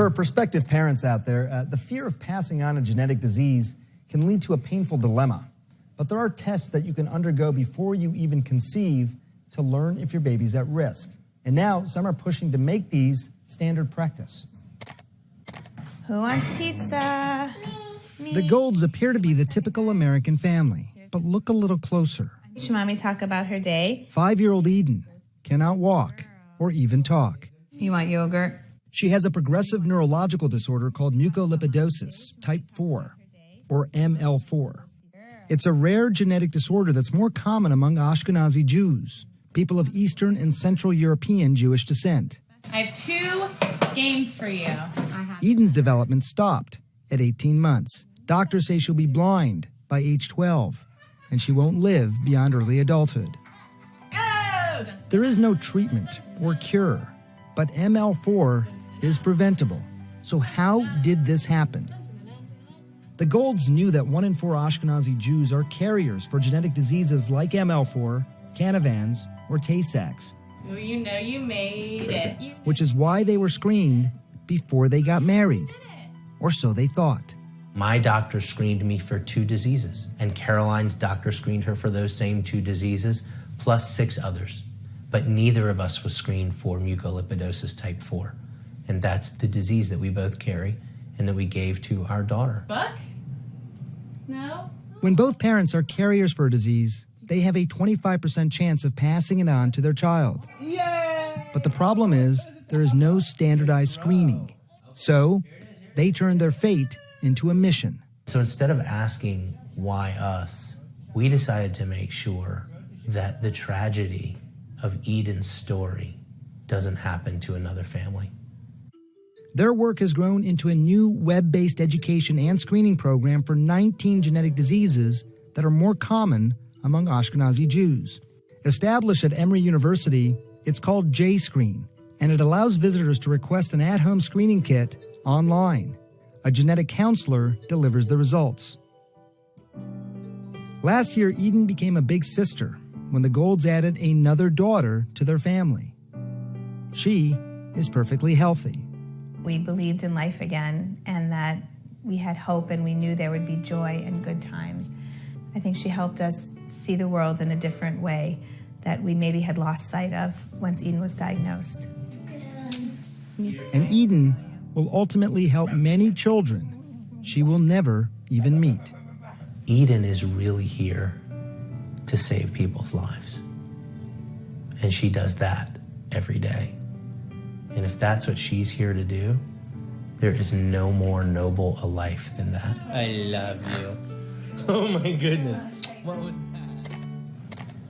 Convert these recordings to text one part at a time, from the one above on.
For prospective parents out there, the fear of passing on a genetic disease can lead to a painful dilemma. But there are tests that you can undergo before you even conceive to learn if your baby's at risk. And now some are pushing to make these standard practice. Who wants pizza? Me. The Golds appear to be the typical American family, but look a little closer. Should Mommy talk about her day? 5-year-old Eden cannot walk or even talk. You want yogurt? She has a progressive neurological disorder called mucolipidosis type 4, or ML4. It's a rare genetic disorder that's more common among Ashkenazi Jews, people of Eastern and Central European Jewish descent. I have 2 games for you. Eden's development stopped at 18 months. Doctors say she'll be blind by age 12, and she won't live beyond early adulthood. Go! There is no treatment or cure, but ML4 is preventable. So how did this happen? The Golds knew that 1 in 4 Ashkenazi Jews are carriers for genetic diseases like ML4, Canavans, or Tay-Sachs. Oh, you know you made it. Which is why they were screened before they got married. Or so they thought. My doctor screened me for 2 diseases, and Caroline's doctor screened her for those same 2 diseases, plus 6 others. But neither of us was screened for mucolipidosis type 4. And that's the disease that we both carry and that we gave to our daughter. Book? No? When both parents are carriers for a disease, they have a 25% chance of passing it on to their child. Yay! But the problem is, there is no standardized screening. So, they turn their fate into a mission. So instead of asking why us, we decided to make sure that the tragedy of Eden's story doesn't happen to another family. Their work has grown into a new web-based education and screening program for 19 genetic diseases that are more common among Ashkenazi Jews. Established at Emory University, it's called J-Screen, and it allows visitors to request an at-home screening kit online. A genetic counselor delivers the results. Last year, Eden became a big sister when the Golds added another daughter to their family. She is perfectly healthy. We believed in life again and that we had hope and we knew there would be joy and good times. I think she helped us see the world in a different way that we maybe had lost sight of once Eden was diagnosed. And Eden will ultimately help many children she will never even meet. Eden is really here to save people's lives. And she does that every day. And if that's what she's here to do, there is no more noble a life than that. I love you. Oh my goodness. What was that?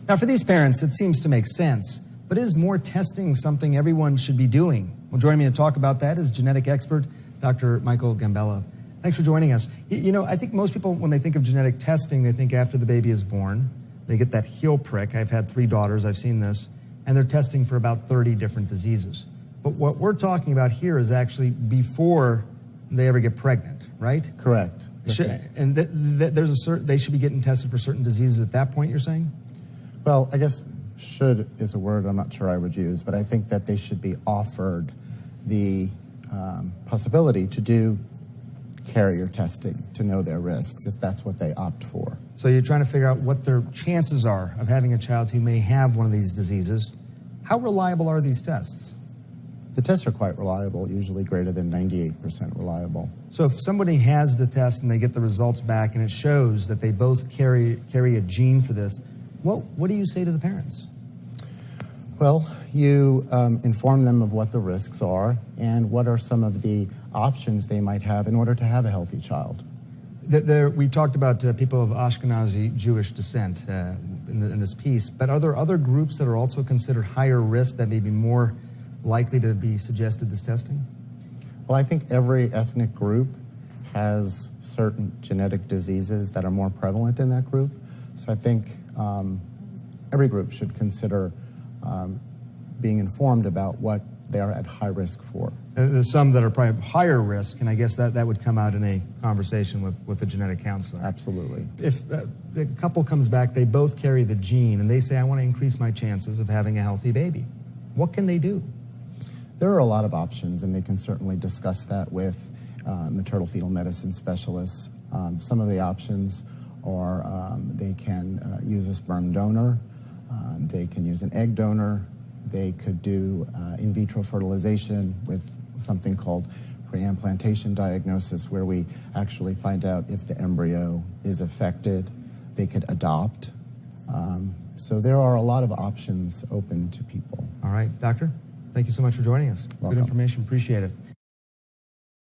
Now, for these parents, it seems to make sense. But is more testing something everyone should be doing? Well, joining me to talk about that is genetic expert Dr. Michael Gambella. Thanks for joining us. You know, I think most people, when they think of genetic testing, they think after the baby is born, they get that heel prick. I've had 3 daughters, I've seen this, and they're testing for about 30 different diseases. But what we're talking about here is actually before they ever get pregnant, right? Correct. And they should be getting tested for certain diseases at that point, you're saying? Well, I guess should is a word I'm not sure I would use, but I think that they should be offered the possibility to do carrier testing to know their risks if that's what they opt for. So you're trying to figure out what their chances are of having a child who may have one of these diseases. How reliable are these tests? The tests are quite reliable, usually greater than 98% reliable. So if somebody has the test and they get the results back and it shows that they both carry a gene for this, what do you say to the parents? Well, you inform them of what the risks are and what are some of the options they might have in order to have a healthy child. We talked about people of Ashkenazi Jewish descent in this piece, but are there other groups that are also considered higher risk that may be more likely to be suggested this testing? Well, I think every ethnic group has certain genetic diseases that are more prevalent in that group. So I think every group should consider being informed about what they are at high risk for. There's some that are probably higher risk, and I guess that would come out in a conversation with a genetic counselor. Absolutely. If the couple comes back, they both carry the gene, and they say, I want to increase my chances of having a healthy baby. What can they do? there are a lot of options, and they can certainly discuss that with maternal fetal medicine specialists. Some of the options are they can use a sperm donor, they can use an egg donor, they could do in vitro fertilization with something called preimplantation diagnosis, where we actually find out if the embryo is affected. They could adopt. So there are a lot of options open to people. All right, doctor, thank you so much for joining us. Welcome. Good information. Appreciate it.